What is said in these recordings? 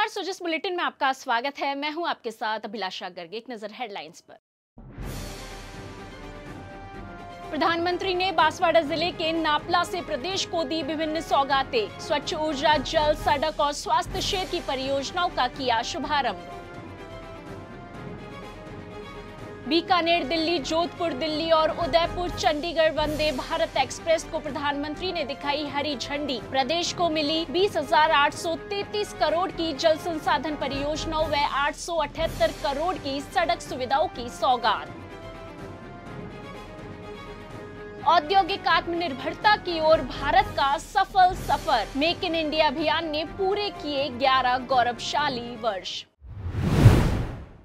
नमस्कार, सोजस बुलेटिन में आपका स्वागत है। मैं हूं आपके साथ अभिलाषा गर्ग। एक नजर हेडलाइंस पर। प्रधानमंत्री ने बांसवाड़ा जिले के नापला से प्रदेश को दी विभिन्न सौगातें। स्वच्छ ऊर्जा, जल, सड़क और स्वास्थ्य क्षेत्र की परियोजनाओं का किया शुभारंभ। बीकानेर दिल्ली, जोधपुर दिल्ली और उदयपुर चंडीगढ़ वंदे भारत एक्सप्रेस को प्रधानमंत्री ने दिखाई हरी झंडी। प्रदेश को मिली 20,833 करोड़ की जल संसाधन परियोजनाओं व 878 करोड़ की सड़क सुविधाओं की सौगात। औद्योगिक आत्मनिर्भरता की ओर भारत का सफल सफर। मेक इन इंडिया अभियान ने पूरे किए 11 गौरवशाली वर्ष।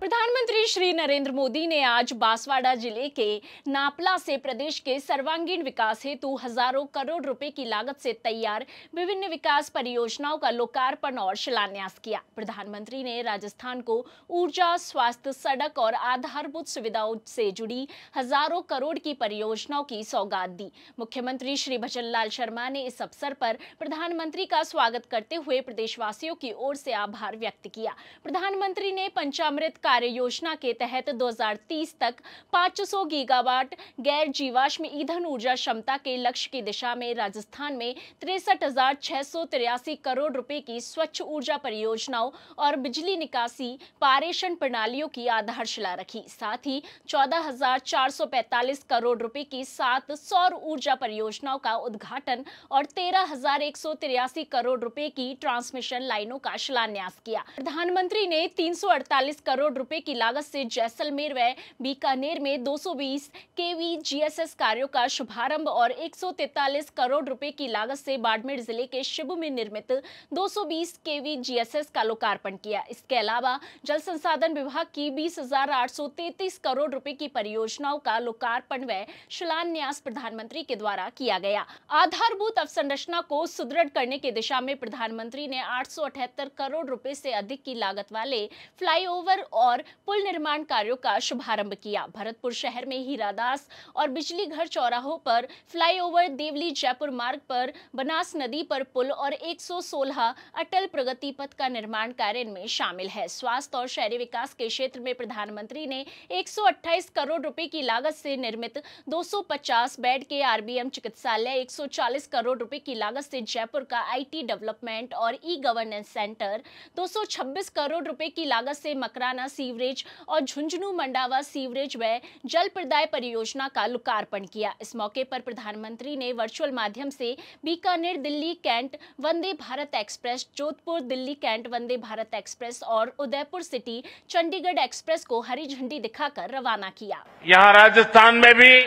प्रधानमंत्री श्री नरेंद्र मोदी ने आज बांसवाड़ा जिले के नापला से प्रदेश के सर्वांगीण विकास हेतु हजारों करोड़ रुपए की लागत से तैयार विभिन्न विकास परियोजनाओं का लोकार्पण और शिलान्यास किया। प्रधानमंत्री ने राजस्थान को ऊर्जा, स्वास्थ्य, सड़क और आधारभूत सुविधाओं से जुड़ी हजारों करोड़ की परियोजनाओं की सौगात दी। मुख्यमंत्री श्री भजनलाल शर्मा ने इस अवसर पर प्रधानमंत्री का स्वागत करते हुए प्रदेशवासियों की ओर से आभार व्यक्त किया। प्रधानमंत्री ने पंचामृत कार्य योजना के तहत 2030 तक 500 गीगावाट गैर जीवाश्म ईंधन ऊर्जा क्षमता के लक्ष्य की दिशा में राजस्थान में 63,683 करोड़ रुपए की स्वच्छ ऊर्जा परियोजनाओं और बिजली निकासी पारेषण प्रणालियों की आधारशिला रखी। साथ ही 14,445 करोड़ रुपए की 7 सौर ऊर्जा परियोजनाओं का उद्घाटन और 13,183 करोड़ रुपए की ट्रांसमिशन लाइनों का शिलान्यास किया। प्रधानमंत्री ने 348 करोड़ रुपए की लागत से जैसलमेर व बीकानेर में 220 केवी जीएसएस कार्यों का शुभारंभ और 143 करोड़ रुपए की लागत से बाड़मेर जिले के शिबू में निर्मित 220 केवी जीएसएस का लोकार्पण किया। इसके अलावा जल संसाधन विभाग की 20,833 करोड़ रुपए की परियोजनाओं का लोकार्पण व शिलान्यास प्रधानमंत्री के द्वारा किया गया। आधारभूत अवसंरचना को सुदृढ़ करने की दिशा में प्रधानमंत्री ने 878 करोड़ रुपए से अधिक की लागत वाले फ्लाईओवर और पुल निर्माण कार्यों का शुभारंभ किया। भरतपुर शहर में हीरादास और बिजली घर चौराहों पर फ्लाईओवर, देवली जयपुर मार्ग पर बनास नदी पर पुल और 116 अटल प्रगति पथ का निर्माण कार्य इनमें शामिल है। स्वास्थ्य और शहरी विकास के क्षेत्र में प्रधानमंत्री ने 128 करोड़ रुपए की लागत से निर्मित 250 बेड के आरबीएम चिकित्सालय, 140 करोड़ रुपए की लागत से जयपुर का आईटी डेवलपमेंट और ई गवर्नेंस सेंटर, 226 करोड़ रुपए की लागत से मकराना सीवरेज और झुंझुनू मंडावा सीवरेज व जल प्रदाय परियोजना का लोकार्पण किया। इस मौके पर प्रधानमंत्री ने वर्चुअल माध्यम से Bikaner Delhi cantt Vande Bharat express, Jodhpur Delhi cantt Vande Bharat express और उदयपुर सिटी चंडीगढ़ एक्सप्रेस को हरी झंडी दिखाकर रवाना किया। यहाँ राजस्थान में भी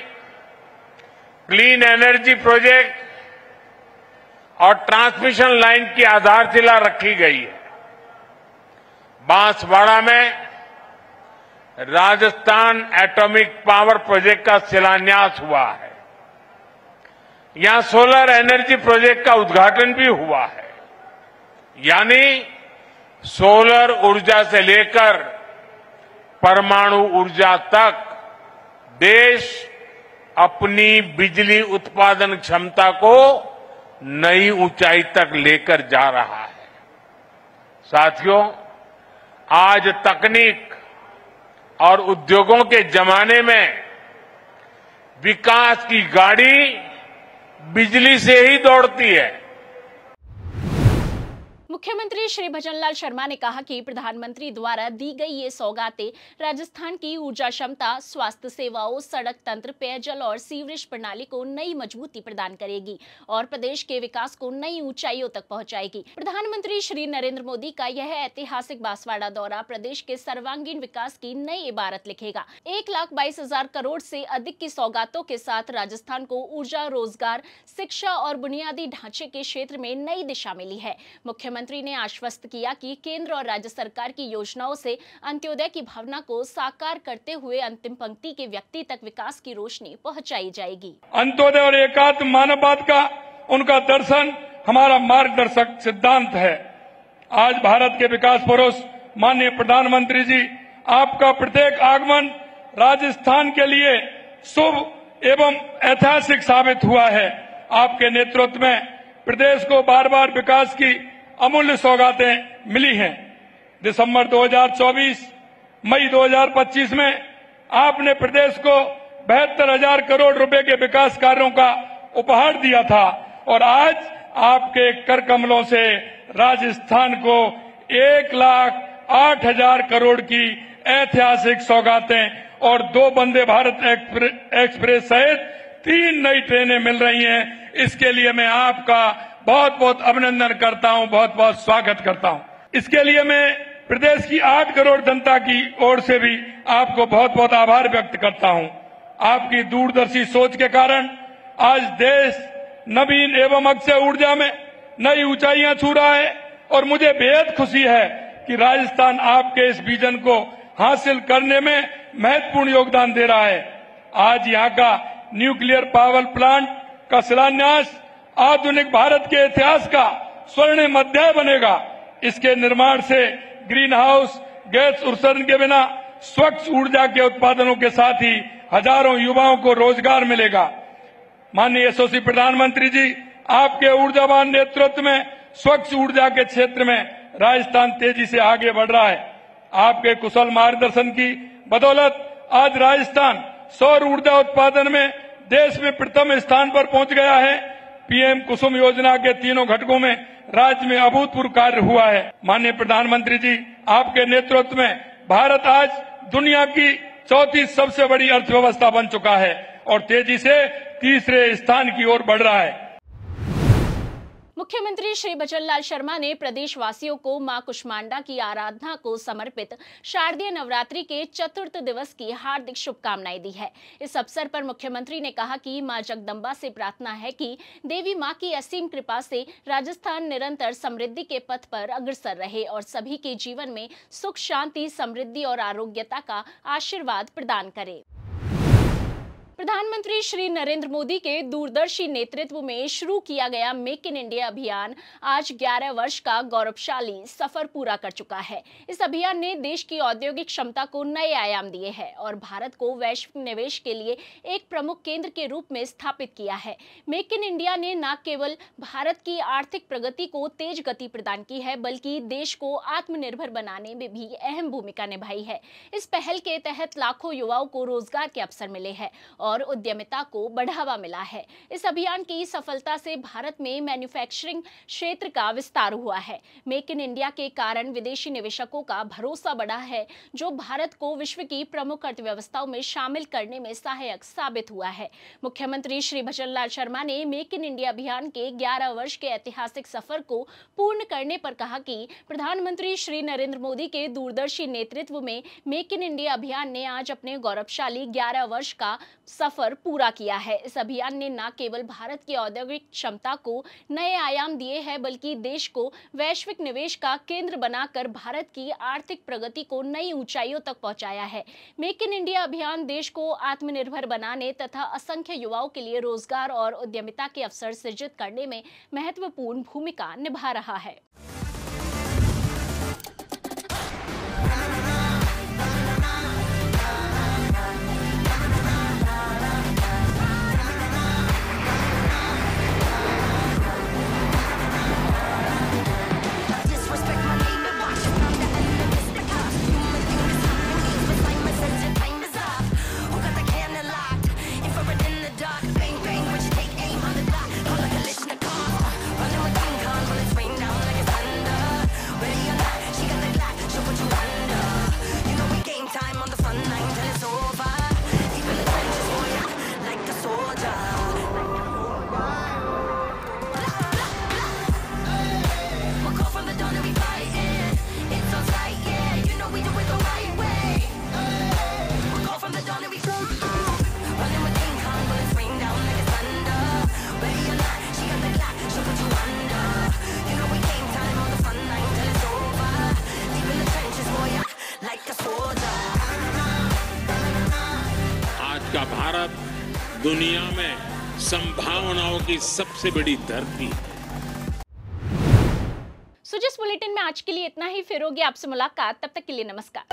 क्लीन एनर्जी प्रोजेक्ट और ट्रांसमिशन लाइन की आधारशिला रखी गई है। बांसवाड़ा में राजस्थान एटॉमिक पावर प्रोजेक्ट का शिलान्यास हुआ है। यहां सोलर एनर्जी प्रोजेक्ट का उद्घाटन भी हुआ है। यानी सोलर ऊर्जा से लेकर परमाणु ऊर्जा तक देश अपनी बिजली उत्पादन क्षमता को नई ऊंचाई तक लेकर जा रहा है। साथियों, आज तकनीक और उद्योगों के जमाने में विकास की गाड़ी बिजली से ही दौड़ती है। मुख्यमंत्री श्री भजनलाल शर्मा ने कहा कि प्रधानमंत्री द्वारा दी गई ये सौगातें राजस्थान की ऊर्जा क्षमता, स्वास्थ्य सेवाओं, सड़क तंत्र, पेयजल और सीवरेज प्रणाली को नई मजबूती प्रदान करेगी और प्रदेश के विकास को नई ऊंचाइयों तक पहुंचाएगी। प्रधानमंत्री श्री नरेंद्र मोदी का यह ऐतिहासिक बांसवाड़ा दौरा प्रदेश के सर्वांगीण विकास की नई इबारत लिखेगा। 1,22,000 करोड़ से अधिक की सौगातों के साथ राजस्थान को ऊर्जा, रोजगार, शिक्षा और बुनियादी ढांचे के क्षेत्र में नई दिशा मिली है। मुख्यमंत्री ने आश्वस्त किया कि केंद्र और राज्य सरकार की योजनाओं से अंत्योदय की भावना को साकार करते हुए अंतिम पंक्ति के व्यक्ति तक विकास की रोशनी पहुंचाई जाएगी। अंत्योदय और एकात्म मानववाद का उनका दर्शन हमारा मार्गदर्शक सिद्धांत है। आज भारत के विकास पुरुष माननीय प्रधानमंत्री जी, आपका प्रत्येक आगमन राजस्थान के लिए शुभ एवं ऐतिहासिक साबित हुआ है। आपके नेतृत्व में प्रदेश को बार बार विकास की अमूल्य सौगातें मिली हैं। दिसंबर 2024 मई 2025 में आपने प्रदेश को 72,000 करोड़ रुपए के विकास कार्यों का उपहार दिया था और आज आपके कर कमलों से राजस्थान को 1,08,000 करोड़ की ऐतिहासिक सौगातें और 2 वंदे भारत एक्सप्रेस सहित 3 नई ट्रेनें मिल रही हैं। इसके लिए मैं आपका बहुत बहुत अभिनंदन करता हूं, बहुत बहुत स्वागत करता हूं। इसके लिए मैं प्रदेश की 8 करोड़ जनता की ओर से भी आपको बहुत बहुत आभार व्यक्त करता हूं। आपकी दूरदर्शी सोच के कारण आज देश नवीन एवं अक्षय ऊर्जा में नई ऊंचाइयां छू रहा है और मुझे बेहद खुशी है कि राजस्थान आपके इस विजन को हासिल करने में महत्वपूर्ण योगदान दे रहा है। आज यहां का न्यूक्लियर पावर प्लांट का शिलान्यास आधुनिक भारत के इतिहास का स्वर्णिम अध्याय बनेगा। इसके निर्माण से ग्रीन हाउस गैस उत्सर्जन के बिना स्वच्छ ऊर्जा के उत्पादनों के साथ ही हजारों युवाओं को रोजगार मिलेगा। माननीय यशस्वी प्रधानमंत्री जी, आपके ऊर्जावान नेतृत्व में स्वच्छ ऊर्जा के क्षेत्र में राजस्थान तेजी से आगे बढ़ रहा है। आपके कुशल मार्गदर्शन की बदौलत आज राजस्थान सौर ऊर्जा उत्पादन में देश में प्रथम स्थान पर पहुंच गया है। पीएम कुसुम योजना के तीनों घटकों में राज्य में अभूतपूर्व कार्य हुआ है। माननीय प्रधानमंत्री जी, आपके नेतृत्व में भारत आज दुनिया की 34 सबसे बड़ी अर्थव्यवस्था बन चुका है और तेजी से तीसरे स्थान की ओर बढ़ रहा है। मुख्यमंत्री श्री बचनलाल शर्मा ने प्रदेशवासियों को मां कुष्मांडा की आराधना को समर्पित शारदीय नवरात्रि के चतुर्थ दिवस की हार्दिक शुभकामनाएं दी है। इस अवसर पर मुख्यमंत्री ने कहा कि मां जगदम्बा से प्रार्थना है कि देवी मां की असीम कृपा से राजस्थान निरंतर समृद्धि के पथ पर अग्रसर रहे और सभी के जीवन में सुख, शांति, समृद्धि और आरोग्यता का आशीर्वाद प्रदान करे। प्रधानमंत्री श्री नरेंद्र मोदी के दूरदर्शी नेतृत्व में शुरू किया गया मेक इन इंडिया अभियान आज 11 वर्ष का गौरवशाली सफर पूरा कर चुका है। इस अभियान ने देश की औद्योगिक क्षमता को नए आयाम दिए हैं और भारत को वैश्विक निवेश के लिए एक प्रमुख केंद्र के रूप में स्थापित किया है। मेक इन इंडिया ने न केवल भारत की आर्थिक प्रगति को तेज गति प्रदान की है, बल्कि देश को आत्मनिर्भर बनाने में भी अहम भूमिका निभाई है। इस पहल के तहत लाखों युवाओं को रोजगार के अवसर मिले हैं और उद्यमिता को बढ़ावा मिला है। इस अभियान की सफलता से भारत में मैन्युफैक्चरिंग क्षेत्र का विस्तार हुआ है। मेक इन इंडिया के कारण विदेशी निवेशकों का भरोसा बढ़ा है, जो भारत को विश्व की प्रमुख अर्थव्यवस्थाओं में शामिल करने में सहायक साबित हुआ है। मुख्यमंत्री श्री बचनलाल शर्मा ने मेक इन इंडिया अभियान के 11 वर्ष के ऐतिहासिक सफर को पूर्ण करने पर कहा कि प्रधानमंत्री श्री नरेंद्र मोदी के दूरदर्शी नेतृत्व में मेक इन इंडिया अभियान ने आज अपने गौरवशाली 11 वर्ष का सफर पूरा किया है। इस अभियान ने न केवल भारत की औद्योगिक क्षमता को नए आयाम दिए हैं, बल्कि देश को वैश्विक निवेश का केंद्र बनाकर भारत की आर्थिक प्रगति को नई ऊंचाइयों तक पहुंचाया है। मेक इन इंडिया अभियान देश को आत्मनिर्भर बनाने तथा असंख्य युवाओं के लिए रोजगार और उद्यमिता के अवसर सृजित करने में महत्वपूर्ण भूमिका निभा रहा है। का भारत दुनिया में संभावनाओं की सबसे बड़ी धरती है। सुजस बुलेटिन में आज के लिए इतना ही। फिर होगी आपसे मुलाकात, तब तक के लिए नमस्कार।